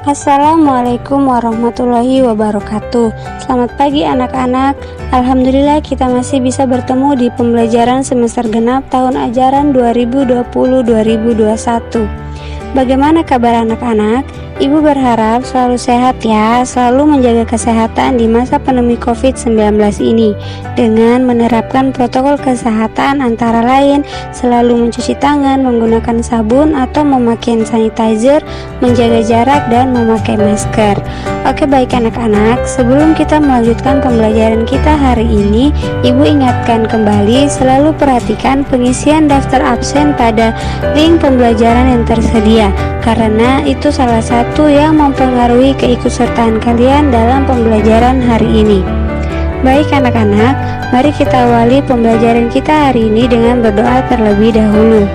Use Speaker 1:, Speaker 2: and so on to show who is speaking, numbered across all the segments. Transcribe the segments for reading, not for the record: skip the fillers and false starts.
Speaker 1: Assalamualaikum warahmatullahi wabarakatuh. Selamat pagi anak-anak. Alhamdulillah kita masih bisa bertemu di pembelajaran semester genap tahun ajaran 2020-2021. Bagaimana kabar anak-anak? Ibu berharap selalu sehat ya, selalu menjaga kesehatan di masa pandemi COVID-19 ini dengan menerapkan protokol kesehatan antara lain selalu mencuci tangan, menggunakan sabun atau memakai hand sanitizer, menjaga jarak dan memakai masker. Oke baik anak-anak, sebelum kita melanjutkan pembelajaran kita hari ini, Ibu ingatkan kembali selalu perhatikan pengisian daftar absen pada link pembelajaran yang tersedia, karena itu salah satu yang mempengaruhi keikutsertaan kalian dalam pembelajaran hari ini. Baik anak-anak, mari kita awali pembelajaran kita hari ini dengan berdoa terlebih dahulu.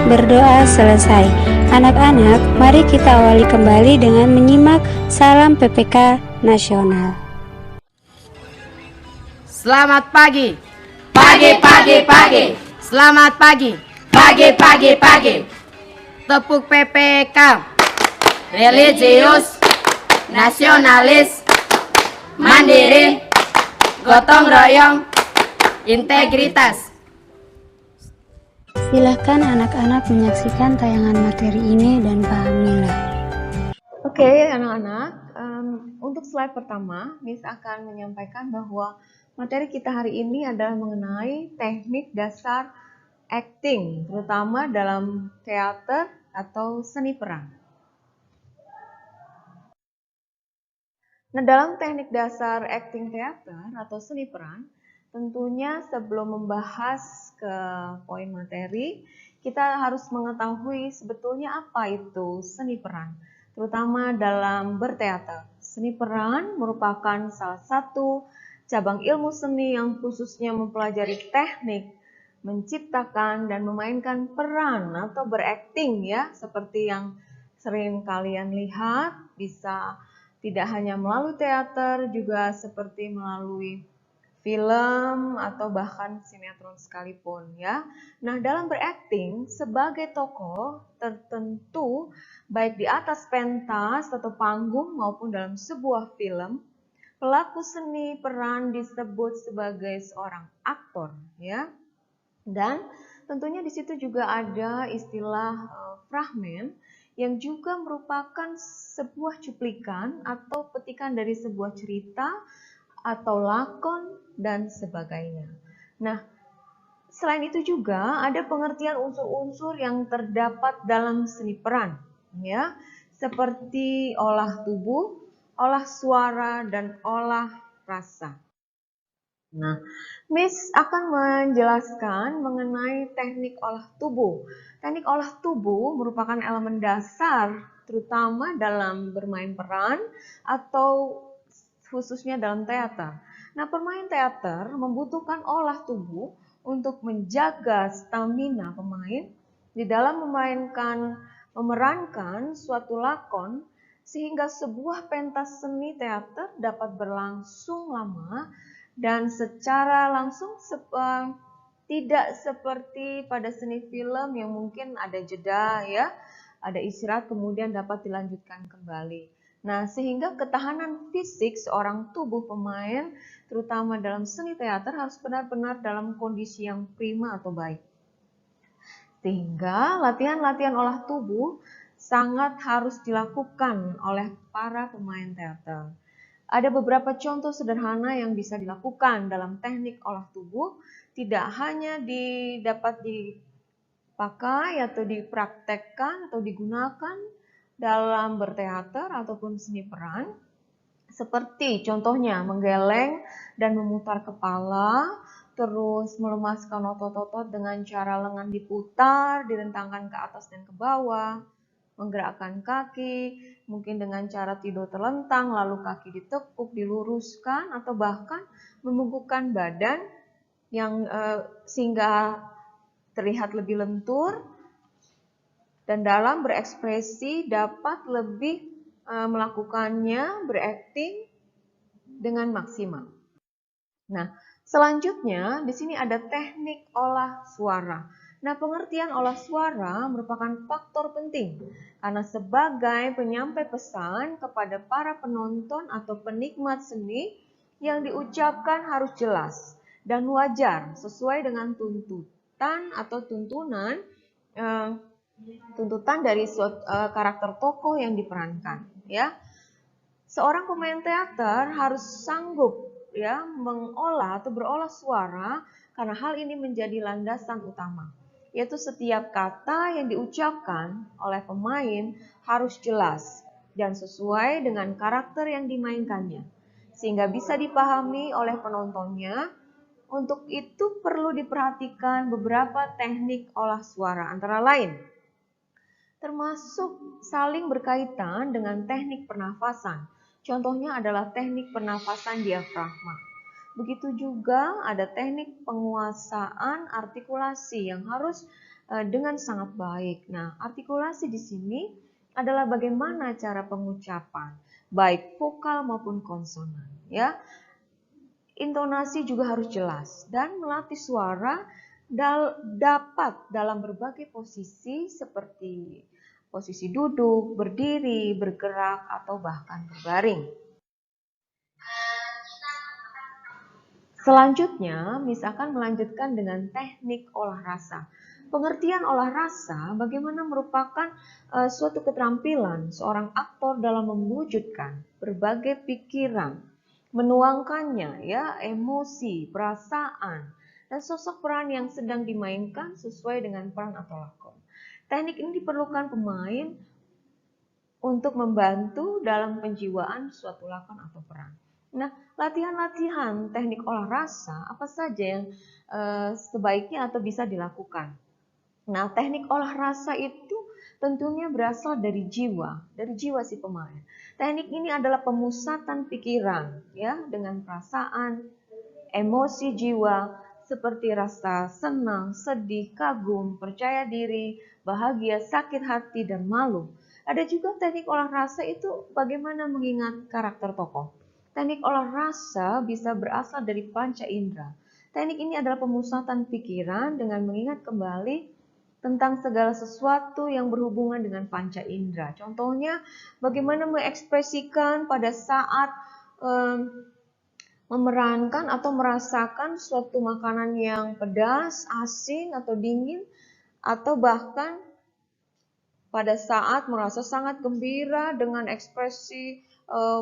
Speaker 1: Berdoa selesai. Anak-anak, mari kita awali kembali dengan menyimak salam PPK nasional.
Speaker 2: Selamat pagi.
Speaker 3: Pagi, pagi, pagi.
Speaker 2: Selamat pagi.
Speaker 3: Pagi, pagi, pagi.
Speaker 2: Tepuk PPK.
Speaker 3: Religius, nasionalis, mandiri, gotong royong, integritas.
Speaker 1: Silahkan anak-anak menyaksikan tayangan materi ini dan pahamilah.
Speaker 4: Oke, anak-anak, untuk slide pertama, Miss akan menyampaikan bahwa materi kita hari ini adalah mengenai teknik dasar acting, terutama dalam teater atau seni peran. Nah, dalam teknik dasar acting teater atau seni peran, tentunya sebelum membahas ke poin materi, kita harus mengetahui sebetulnya apa itu seni peran, terutama dalam berteater. Seni peran merupakan salah satu cabang ilmu seni yang khususnya mempelajari teknik menciptakan dan memainkan peran atau berakting ya, seperti yang sering kalian lihat, bisa tidak hanya melalui teater, juga seperti melalui film atau bahkan sinetron sekalipun ya. Nah, dalam berakting sebagai tokoh tertentu baik di atas pentas atau panggung maupun dalam sebuah film, pelaku seni peran disebut sebagai seorang aktor ya. Dan tentunya di situ juga ada istilah fragmen yang juga merupakan sebuah cuplikan atau petikan dari sebuah cerita atau lakon dan sebagainya. Nah, selain itu juga ada pengertian unsur-unsur yang terdapat dalam seni peran, ya, seperti olah tubuh, olah suara, dan olah rasa. Nah, Miss akan menjelaskan mengenai teknik olah tubuh. Teknik olah tubuh merupakan elemen dasar terutama dalam bermain peran atau khususnya dalam teater. Nah, pemain teater membutuhkan olah tubuh untuk menjaga stamina pemain di dalam memerankan suatu lakon sehingga sebuah pentas seni teater dapat berlangsung lama dan secara langsung tidak seperti pada seni film yang mungkin ada jeda ya, ada istirahat kemudian dapat dilanjutkan kembali. Nah, sehingga ketahanan fisik seorang tubuh pemain terutama dalam seni teater harus benar-benar dalam kondisi yang prima atau baik. Sehingga latihan-latihan olah tubuh sangat harus dilakukan oleh para pemain teater. Ada beberapa contoh sederhana yang bisa dilakukan dalam teknik olah tubuh, tidak hanya dapat dipakai atau dipraktekkan atau digunakan dalam berteater ataupun seni peran, seperti contohnya menggeleng dan memutar kepala, terus melemaskan otot-otot dengan cara lengan diputar, direntangkan ke atas dan ke bawah, menggerakkan kaki, mungkin dengan cara tidur terlentang, lalu kaki ditekuk, diluruskan, atau bahkan membungkukkan badan yang sehingga terlihat lebih lentur, dan dalam berekspresi dapat lebih melakukannya, berakting dengan maksimal. Nah, selanjutnya di sini ada teknik olah suara. Nah, pengertian olah suara merupakan faktor penting karena sebagai penyampai pesan kepada para penonton atau penikmat seni yang diucapkan harus jelas dan wajar sesuai dengan tuntutan atau tuntutan dari karakter tokoh yang diperankan, ya. Seorang pemain teater harus sanggup ya mengolah atau berolah suara karena hal ini menjadi landasan utama, yaitu setiap kata yang diucapkan oleh pemain harus jelas dan sesuai dengan karakter yang dimainkannya, sehingga bisa dipahami oleh penontonnya. Untuk itu perlu diperhatikan beberapa teknik olah suara, antara lain termasuk saling berkaitan dengan teknik pernafasan. Contohnya adalah teknik pernafasan diafragma. Begitu juga ada teknik penguasaan artikulasi yang harus dengan sangat baik. Nah, artikulasi di sini adalah bagaimana cara pengucapan, baik vokal maupun konsonan, ya. Intonasi juga harus jelas dan melatih suara dapat dalam berbagai posisi seperti posisi duduk, berdiri, bergerak, atau bahkan berbaring. Selanjutnya, misalkan melanjutkan dengan teknik olah rasa. Pengertian olah rasa bagaimana merupakan suatu keterampilan seorang aktor dalam mewujudkan berbagai pikiran, menuangkannya ya, emosi, perasaan, dan sosok peran yang sedang dimainkan sesuai dengan peran atau lakon. Teknik ini diperlukan pemain untuk membantu dalam penjiwaan suatu lakon atau peran. Nah, latihan-latihan teknik olah rasa apa saja yang sebaiknya atau bisa dilakukan? Nah, teknik olah rasa itu tentunya berasal dari jiwa si pemain. Teknik ini adalah pemusatan pikiran ya dengan perasaan, emosi jiwa seperti rasa senang, sedih, kagum, percaya diri, bahagia, sakit hati, dan malu. Ada juga teknik olah rasa itu bagaimana mengingat karakter tokoh. Teknik olah rasa bisa berasal dari panca indera. Teknik ini adalah pemusatan pikiran dengan mengingat kembali tentang segala sesuatu yang berhubungan dengan panca indera. Contohnya, bagaimana mengekspresikan pada saat memerankan atau merasakan suatu makanan yang pedas, asin, atau dingin, atau bahkan pada saat merasa sangat gembira dengan ekspresi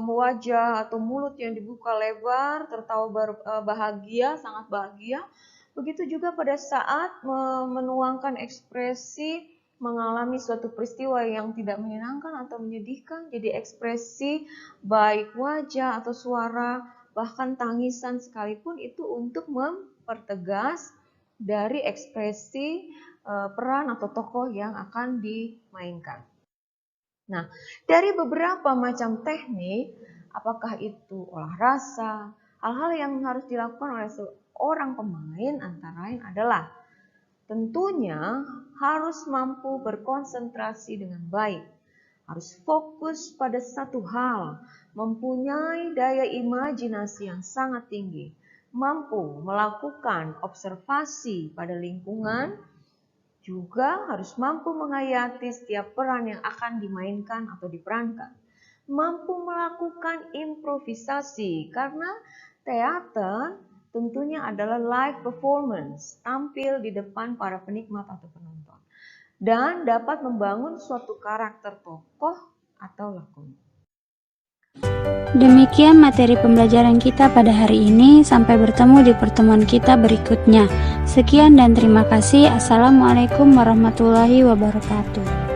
Speaker 4: wajah atau mulut yang dibuka lebar, tertawa bahagia, sangat bahagia. Begitu juga pada saat menuangkan ekspresi mengalami suatu peristiwa yang tidak menyenangkan atau menyedihkan, jadi ekspresi baik wajah atau suara, bahkan tangisan sekalipun itu untuk mempertegas dari ekspresi peran atau tokoh yang akan dimainkan. Nah, dari beberapa macam teknik, apakah itu olah rasa, hal-hal yang harus dilakukan oleh seorang pemain antara lain adalah tentunya harus mampu berkonsentrasi dengan baik, harus fokus pada satu hal, mempunyai daya imajinasi yang sangat tinggi, mampu melakukan observasi pada lingkungan, juga harus mampu menghayati setiap peran yang akan dimainkan atau diperankan. Mampu melakukan improvisasi karena teater tentunya adalah live performance, tampil di depan para penikmat atau penonton. Dan dapat membangun suatu karakter tokoh atau lakon.
Speaker 1: Demikian materi pembelajaran kita pada hari ini. Sampai bertemu di pertemuan kita berikutnya. Sekian dan terima kasih. Assalamualaikum warahmatullahi wabarakatuh.